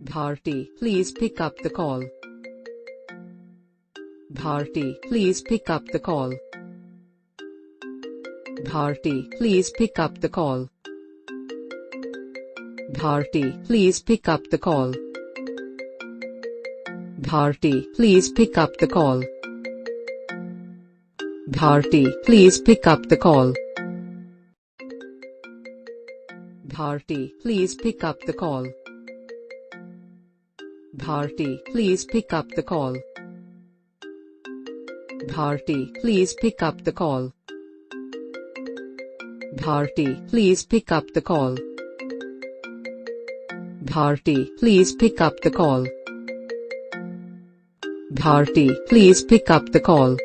Bharati, please pick up the call. Bharati, please pick up the call. Bharati, please pick up the call. Bharati, please pick up the call. Bharati, please pick up the call. Bharati, please pick up the call. Bharati, please pick up the call. Bharati, please pick up the call. Bharati, please pick up the call. Bharati, please pick up the call. Bharati, please pick up the call. Bharati, please pick up the call.